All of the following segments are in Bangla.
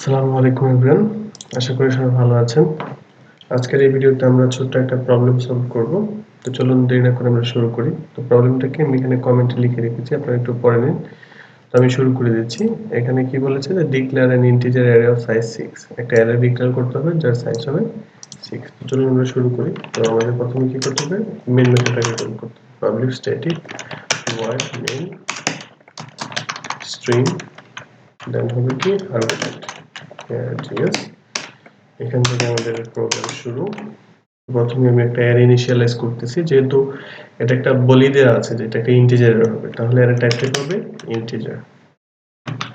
আসসালামু আলাইকুম এভরিওয়ান, আশা করি সবাই ভালো আছেন। আজকের এই ভিডিওতে আমরা ছোট্ট একটা প্রবলেম সলভ করব। তো চলুন দেরি না করে আমরা শুরু করি। তো প্রবলেমটাকে আমি এখানে কমেন্টে লিখে রেখেছি, আপনারা একটু পড়ে নিন। তো আমি শুরু করে দিচ্ছি। এখানে কি বলেছে যে declare an integer array of size 6। একটা অ্যারে ডিক্লেয়ার করতে হবে যার সাইজ হবে 6। তো চলুন আমরা শুরু করি। তো আমাদের প্রথমে কি করতে হবে, মেইন মেথডটাকে কল করতে হবে। Public static void main string দেন হবে কি আর্গুমেন্ট জিএস। এখান থেকে আমাদের প্রোগ্রাম শুরু। প্রথমে আমি একটা অ্যারে ইনিশিয়ালাইজ করতেছি, যেহেতু এটা একটা বলি দেওয়া আছে যে এটা একটা ইন্টিজারের হবে, তাহলে অ্যারে টাইপটা হবে ইন্টিজার।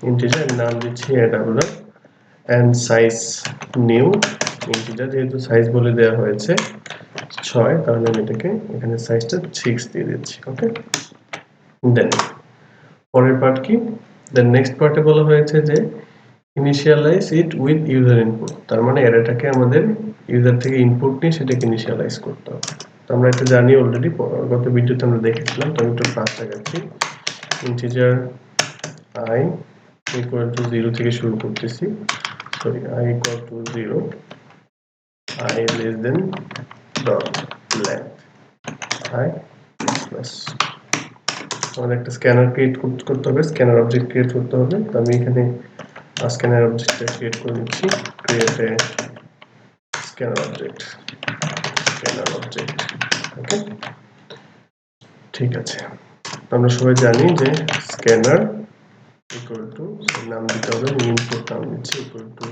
ইন্টিজার নাম দিচ্ছি অ্যাডাবলার এন্ড সাইজ নিউ ইন্টিজার, যেহেতু সাইজ বলে দেওয়া হয়েছে 6, তাহলে আমি এটাকে এখানে সাইজটা 6 দিয়ে দিচ্ছি। ওকে, দেন পরের পার্ট কি, দেন নেক্সট পার্টে বলা হয়েছে যে initialise it with user input. তার মানে অ্যারেটাকে আমাদের ইউজার থেকে ইনপুট নিয়ে সেটাকে ইনিশিয়ালাইজ করতে হবে। তো আমরা এটা জানি অলরেডি, গত ভিডিওতে আমরা দেখেছিলাম। তো আমি একটু ফাস্ট দেখাচ্ছি। ইন্টিজার i ইকুয়াল টু 0 থেকে শুরু করতেছি। Sorry, i equal to 0, i less than dot length i plus. আমাদের একটা স্ক্যানার ক্রিয়েট করতে হবে, স্ক্যানার অবজেক্ট ক্রিয়েট করতে হবে। তো আমি এখানে স্ক্যানার অবজেক্টটা ক্রিয়েট করে নিচ্ছি। ক্রিয়েট এ scanner object, ওকে, ঠিক আছে। আমরা সবাই জানি যে স্ক্যানার ইকুয়াল টু নাম দিতে হবে, ইনপুট নাম দিচ্ছি equal to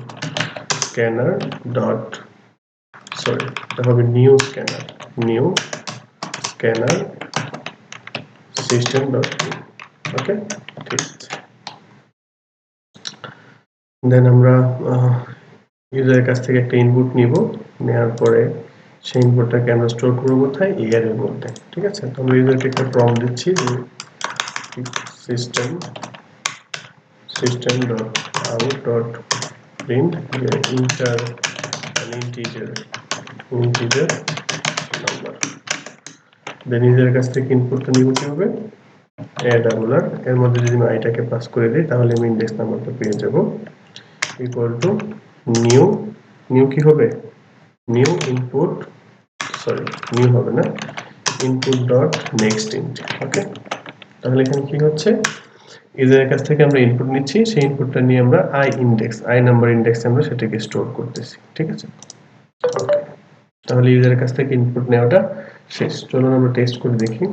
scanner dot, sorry এটা হবে নিউ স্ক্যানার সিস্টেম ডট। ওকে, ঠিক আছে। দেন আমরা ইউজারের কাছ থেকে একটা ইনপুট নিব, নেওয়ার পরে সেই ইনপুটটাকে আমরা স্টোর করব কোথায়, এই অ্যারের মধ্যে। ঠিক আছে, তো আমরা ইউজারকে একটা প্রম্পট দিচ্ছি যে system dot out dot print integer number। দেন ইউজারের কাছ থেকে ইনপুটটা নিব কিভাবে, অ্যাডাবলার এর মধ্যে যদি আমি আইটাকে পাস করে দিই, তাহলে আমি ইনডেক্স নাম্বারটা পেয়ে যাব। ইকুয়াল টু নিউ কি হবে, নিউ ইনপুট, সরি নিউ হবে না, ইনপুট ডট নেক্সট ইন্ট। ওকে, তাহলে এখানে কি হচ্ছে, ইউজারের কাছ থেকে আমরা ইনপুট নিচ্ছি, সেই ইনপুটটা নিয়ে আমরা আই নাম্বার ইনডেক্সে আমরা সেটাকে স্টোর করতেছি। ঠিক আছে, তাহলে ইউজারের কাছ থেকে ইনপুট নেওয়াটা শেষ। চলুন আমরা টেস্ট করে দেখি।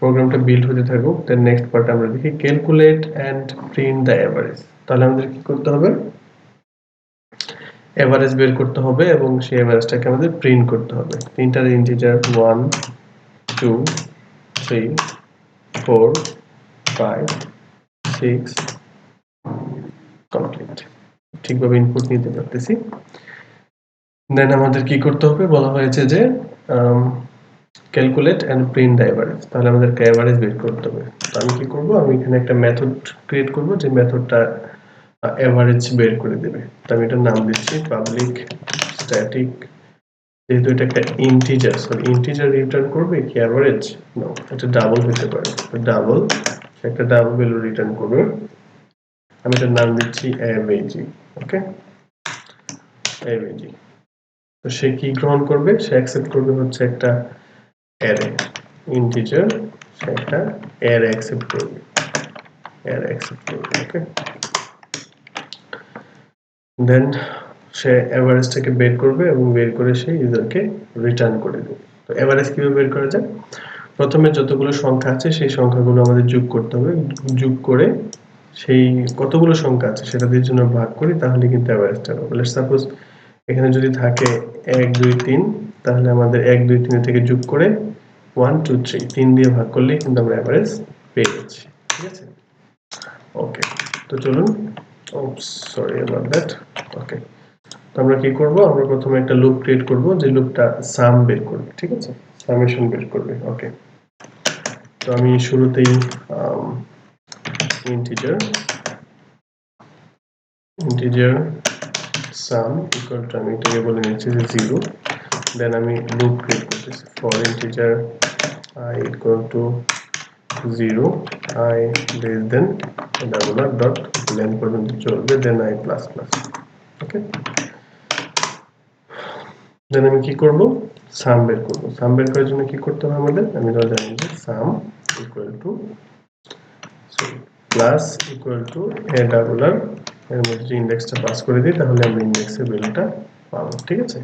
প্রোগ্রামটা বিল্ড হতে থাকুক। দেন নেক্সট পার্ট আমরা দেখি, calculate and print the average. তাহলে আমাদের কি করতে হবে, এভারেজ বের করতে হবে এবং সেই এভারেজটাকে আমাদের প্রিন্ট করতে হবে। তিনটা ইন্টিজার 1 2 3 4 5 6 কমপ্লিট। ঠিকভাবে ইনপুট নিতে পারতেছি। দেন আমাদের কি করতে হবে, বলা হয়েছে যে calculate and print the average. তাহলে আমাদেরকে এভারেজ বের করতে হবে। তো আমি কি করব, আমি এখানে একটা মেথড ক্রিয়েট করব যে মেথডটা এভারেজ বের করে দেবে। তো আমি এটার নাম দিচ্ছি পাবলিক স্ট্যাটিক, যেহেতু এটা একটা ইন্টিজার, সরি ইন্টিজার রিটার্ন করবে কি এভারেজ, নো এটা ডাবল হতে পারে, ডাবল একটা ডাবল ভ্যালু রিটার্ন করবে। আমি এটার নাম দিচ্ছি এভএজি। ওকে, এভএজি। তো সে কি গ্রহণ করবে, সে অ্যাকসেপ্ট করবে হচ্ছে একটা অ্যারে ইন্টিজার, সে একটা অ্যারে অ্যাকসেপ্ট করবে, ওকে। দেন সে এভারেজটাকে বের করবে এবং বের করে সে ইউজারকে রিটার্ন করে দেবে। তো এভারেজ কিভাবে বের করা যায়, প্রথমে যতগুলো সংখ্যা আছে সেই সংখ্যাগুলো আমাদের যোগ করতে হবে, যোগ করে সেই কতগুলো সংখ্যা আছে সেটা দিয়ে জন্য ভাগ করি, তাহলে কিন্তু এভারেজটা হবে। লেটস সাপোজ এখানে যদি থাকে 1 2 3, তাহলে আমাদের 1 2 3 থেকে যোগ করে 1 2 3 3 দিয়ে ভাগ করলে কিন্তু আমরা এভারেজ পেয়ে যাচ্ছি। ঠিক আছে, ওকে। তো চলুন, সরি অ্যাবাউট দ্যাট। ওকে, তো আমরা কি করব, আমরা প্রথমে একটা লুপ ক্রিয়েট করব যে লুপটা সাম বের করবে। ঠিক আছে, সামেশন বের করবে। ওকে, তো আমি শুরুতেই ইন্টিজার সাম ইকুয়াল টু, আমি এটাকে বলে নিচ্ছি যে 0। দেন আমি লুপ ক্রিয়েট করতেছি for integer i equal to 0, i less than double dot length পর্যন্ত চলবে, দেন I প্লাস প্লাস। ওকে, দেন আমি কি করব, সাম বের করব। সাম বের করার জন্য কি করতে হবে আমাদের, আমি ধরে জানি যে sum equal to plus equal to A double R, এর মধ্যে ইন্ডেক্সটা পাস করে দিই, তাহলে আমরা ইন্ডেক্সের ভ্যালুটা পাবো। ঠিক আছে,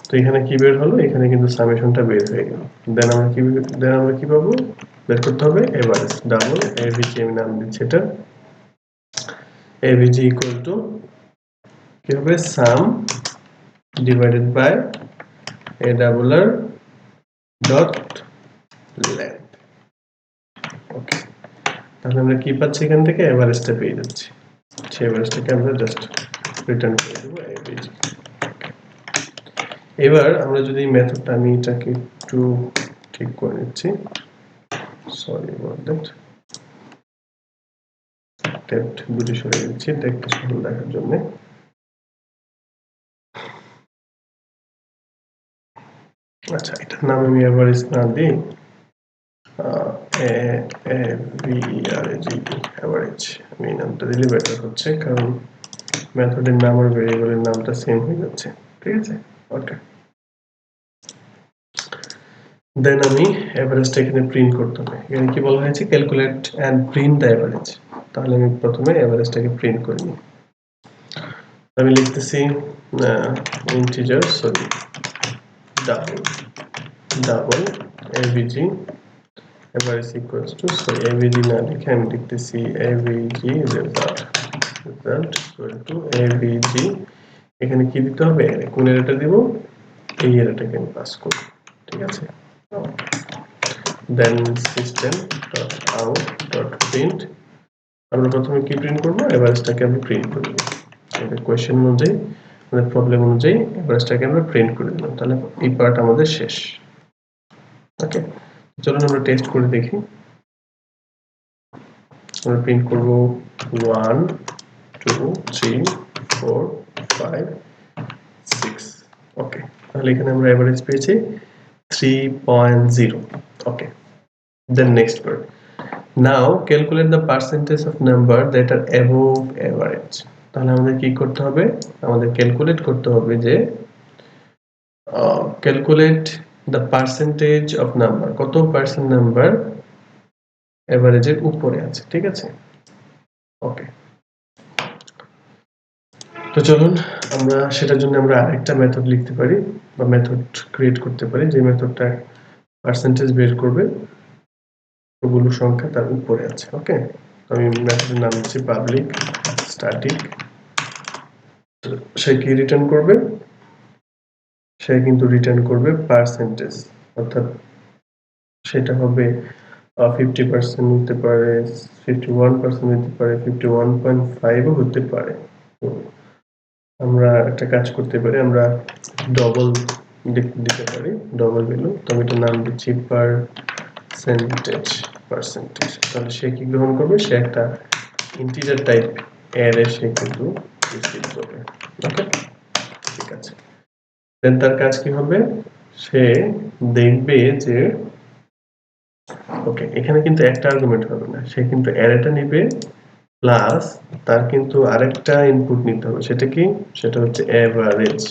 তো এখানে কি বের হলো, এখানে কিন্তু সামেশনটা বের হয়ে গেল। দেন আমরা কি পাবো, বের করতে হবে এভারেজ ডাবল এভিজি, আমি নাম দিচ্ছি এটা এভিজি ইকুয়াল টু কি হবে, sum divided by A double R dot length. Okay, তাহলে আমরা কি পাচ্ছি, এখান থেকে এভারেজটা পেয়ে যাচ্ছি। সেই এভারেজটাকে আমরা জাস্ট রিটার্ন করে দেবো এভিজি। এবার আমরা যদি মেথডটা, আমি এটাকে একটু ঠিক করে নিচ্ছি, সরি অ্যাবাউট দ্যাট, ট্যাবড দুটি সরে দিচ্ছি দেখতে সুন্দর দেখার জন্য। আচ্ছা, এটার নাম আমি এভারেজ না দিই, এভারেজ, আমি এই নামটা দিলে বেটার হচ্ছে, কারণ মেথডের নাম আর ভেরিয়েবলের নামটা সেম হয়ে যাচ্ছে। ঠিক আছে, ওকে, দেন আমি এভারেজটা এখানে প্রিন্ট করতে হবে। এখানে কি বলা হয়েছে, calculate and print the average. তাহলে আমি প্রথমে এভারেজটাকে প্রিন্ট করে নিই। আমি লিখতেছি integer, sorry double AVG average equals to, sorry AVG না লিখে আমি লিখতেছি AVG result equal to AVG, এখানে কি দিতে হবে, কোন এররটা দিব, এই এররটাকে আমি পাস করব। ঠিক আছে, then system dot out dot print, আমরা প্রথমে কি প্রিন্ট করব, এভারেজটাকে আমরা প্রিন্ট করব। আমাদের কোয়েশ্চেন অনুযায়ী, আমাদের প্রবলেম অনুযায়ী এভারেজটাকে আমরা প্রিন্ট করে দিলাম, তাহলে এই পার্ট আমাদের শেষ। ওকে, চলুন আমরা টেস্ট করে দেখি। আমরা প্রিন্ট করব 1 2 3 4 5 6। ওকে, তাহলে এখানে আমরা এভারেজ পেয়েছি 3.0। Okay, then next part, now calculate the percentage of number that are above average. তাহলে আমাদের কি করতে হবে, আমাদের ক্যালকুলেট করতে হবে যে calculate the percentage of number, কত পার্সেন্ট নাম্বার এভারেজের উপরে আছে। ঠিক আছে, ওকে, তো চলুন আমরা সেটার জন্য আমরা আরেকটা মেথড লিখতে পারি বা মেথড ক্রিয়েট করতে পারি, যে মেথডটা পার্সেন্টেজ বের করবে ওগুলো সংখ্যা তার উপরে আছে। ওকে, আমি মেথডের নাম দিচ্ছি পাবলিক স্ট্যাটিক। সে কি রিটার্ন করবে, সে কিন্তু রিটার্ন করবে পার্সেন্টেজ, অর্থাৎ সেটা হবে 50% হতে পারে, 51% হতে পারে, 51.5 হতে পারে। তো আমরা একটা কাজ করতে পারি, আমরা ডবল দিতে পারি, ডবল ভ্যালু। তো আমি এটার নাম দিচ্ছি পার্সেন্টেজ। তাহলে সে কি গ্রহণ করবে, সে একটা ইন্টিজার টাইপ অ্যারে সে কিন্তু রিসিভ করবে। ওকে, ঠিক আছে, দেন তার কাজ কি হবে, সে দেখবে যে ওকে, এখানে কিন্তু একটা আর্গুমেন্ট হবে না, সে কিন্তু অ্যারেটা নেবে প্লাস তার কিন্তু আরেকটা ইনপুট নিতে হবে, সেটা কি, সেটা হচ্ছে এভারেজ।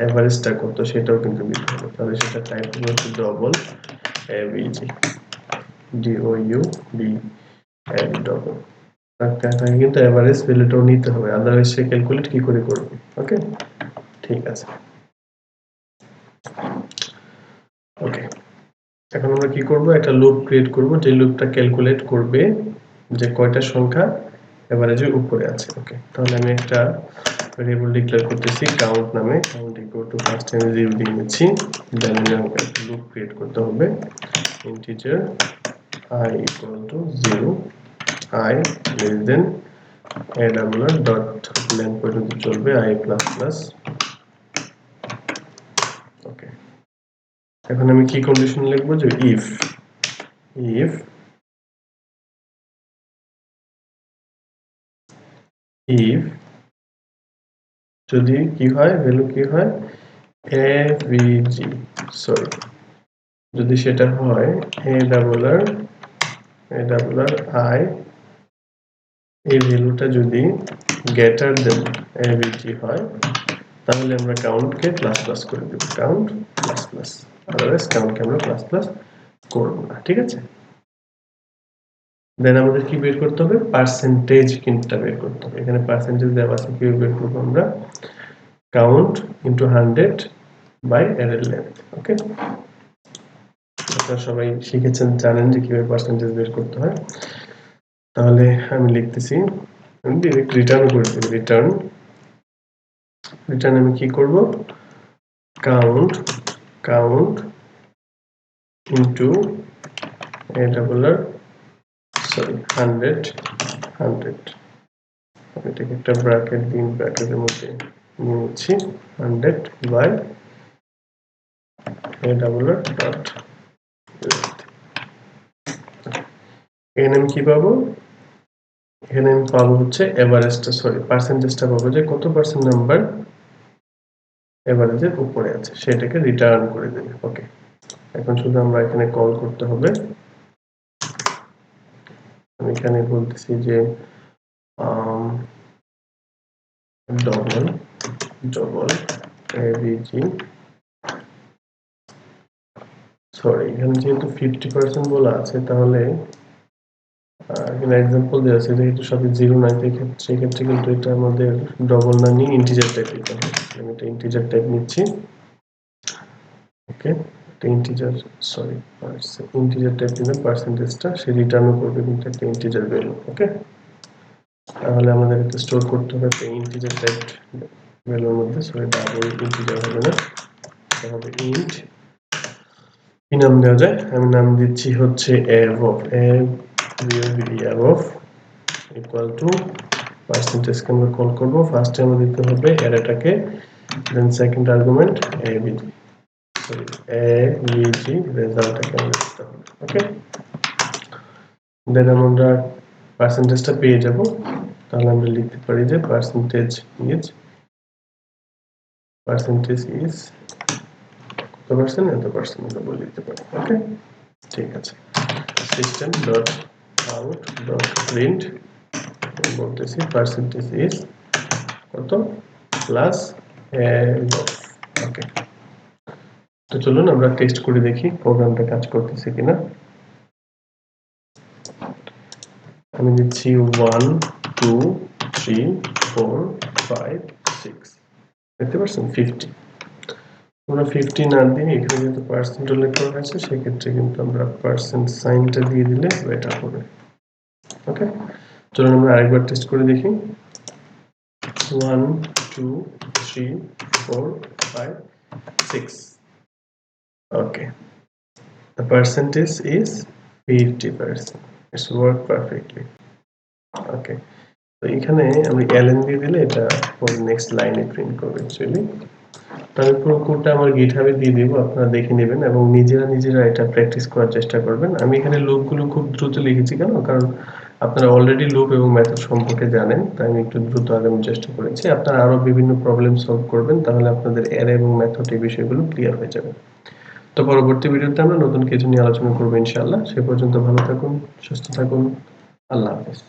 এভারেজটা কত সেটাও কিন্তু দিতে হবে, তাহলে সেটা টাইপ হচ্ছে double A V G, D O U B L double. তাকে কিন্তু এভারেজ ভ্যালুটাও নিতে হবে, আদারওয়াইজ সে ক্যালকুলেট কি করে করবে। ওকে, ঠিক আছে, ওকে, এখন আমরা কি করব, একটা লুপ ক্রিয়েট করব, যে লুপটা ক্যালকুলেট করবে যে কয়টা সংখ্যা এভারেজের উপরে আছে। ওকে, তাহলে আমি একটা ভেরিয়েবল ডিক্লেয়ার করতেছি কাউন্ট নামে, কাউন্ট ইকুয়াল টু ফার্স্ট আমি 0 দিয়ে নিচ্ছি, দেন আমি একটা লুপ ক্রিয়েট করতে হবে, integer I equal to 0, I less than a double r dot length পর্যন্ত চলবে I plus plus। ওকে, এখন আমি কি কন্ডিশন লিখবো, যে if যদি কি হয়, ভ্যালু কি হয়, avg, সরি, যদি সেটা হয় a double r I এই ভ্যালুটা যদি গ্রেটার দেন abg হয় তাহলে আমরা কাউন্টকে প্লাস প্লাস করে দেব, কাউন্ট প্লাস প্লাস, আদারওয়াইজ কাউন্টকে আমরা প্লাস প্লাস করব না। ঠিক আছে, দেন আমাদের কি বের করতে হবে, পার্সেন্টেজ কিনটা বের করতে হবে। এখানে পার্সেন্টেজ দেওয়া আছে, কি বের করব আমরা, কাউন্ট ইনটু 100 বাই অ্যারের লেন্থ। ওকে, আপনারা সবাই শিখেছেন, জানেন যে কিভাবে পার্সেন্টেজ বের করতে হয়। তাহলে আমি লিখতেছি, আমি ডাইরেক্ট রিটার্ন করে দেব, রিটার্ন আমি কি করব, count into a double r, sorry 100 আমি এটাকে একটা ব্র্যাকেট দিন, ব্র্যাকেটের মধ্যে নিয়ে নিচ্ছি 100 by a double r dot length। এখানে আমি কি পাবো, এখানে আমি পাবো হচ্ছে এভারেজটা, সরি পার্সেন্টেজটা পাবো, যে কত পার্সেন্ট নাম্বার এভারেজের উপরে আছে সেটাকে রিটার্ন করে দেবে। ওকে, এখন শুধু আমরা এখানে কল করতে হবে, আমি এখানে বলতেছি যে ডবল abg, সরি এখানে যেহেতু 50% বলা আছে তাহলে এখানে एग्जांपल দেওয়া আছে যেহেতু সবই জিরো নাই, সেই ক্ষেত্রে কিন্তু এটা আমাদের ডবল না নিয়ে ইন্টিজার টাইপ নিতে হবে। আমি এটা ইন্টিজার টাইপ নিচ্ছি। ওকে, এটা ইন্টিজার, সরি ইন্টিজার টাইপ নিলে পার্সেন্টেজটা সে রিটার্নও করবে কিন্তু একটা ইন্টিজার ভ্যালু। ওকে, তাহলে আমাদের এটা স্টোর করতে হবে একটা ইন্টিজার টাইপ ভ্যালুর মধ্যে, সরি ডাবল ইন্টিজার হবে না, এটা হবে ইন্ট। কি নাম দেওয়া যায়, আমি নাম দিচ্ছি হচ্ছে above, above ইকুয়াল টু পার্সেন্টেজকে আমরা কল করব, ফার্স্টে আমরা দিতে হবে অ্যারেটাকে, then second argument abg, sorry abg রেজাল্টটাকে আমরা দিতে হবে। ওকে, দেন আমরা পার্সেন্টেজটা পেয়ে যাব, তাহলে আমরা লিখতে পারি যে পার্সেন্টেজ ইজ কত পার্সেন্ট, এত পার্সেন্ট আমরা বলে দিতে পারি। ওকে, ঠিক আছে, system dot out dot print বলতেছি পার্সেন্টেজ ইজ কত প্লাস above। ওকে, তো চলুন আমরা টেস্ট করে দেখি প্রোগ্রামটা কাজ করতেছে কিনা। আমি দিচ্ছি 1 2 3 4 5 6, দেখতে পাচ্ছেন 50। আমরা 50 না দিয়ে এখানে যেহেতু পার্সেন্ট উল্লেখ করা হয়েছে সেক্ষেত্রে কিন্তু আমরা পার্সেন্ট সাইনটা দিয়ে দিলে বেটার হবে। ওকে, চলুন আমরা আরেকবার টেস্ট করে দেখি। 1 2 3 4 5 6, okay, the percentage is 50%, it's worked perfectly। ওকে, তো এখানে আমি ln দিয়ে দিলে এটা পরে নেক্সট লাইনে প্রিন্ট করবে অ্যাকচুয়ালি। তাহলে পুরো কোডটা আমার গিটহাবে দিয়ে দিব, আপনারা দেখে নেবেন এবং নিজেরা এটা প্র্যাকটিস করার চেষ্টা করবেন। আমি এখানে লুপগুলো খুব দ্রুত লিখেছি কেন, কারণ আপনারা অলরেডি লুপ এবং মেথড সম্পর্কে জানেন, তাই আমি একটু দ্রুত আগানোর চেষ্টা করেছি। আপনারা আরো বিভিন্ন প্রবলেম সলভ করবেন, তাহলে আপনাদের অ্যারে এবং মেথড এই বিষয়গুলো ক্লিয়ার হয়ে যাবে। তো পরবর্তী ভিডিওতে আমরা নতুন কিছু নিয়ে আলোচনা করব ইনশাআল্লাহ। সে পর্যন্ত ভালো থাকুন, সুস্থ থাকুন, আল্লাহ হাফেজ।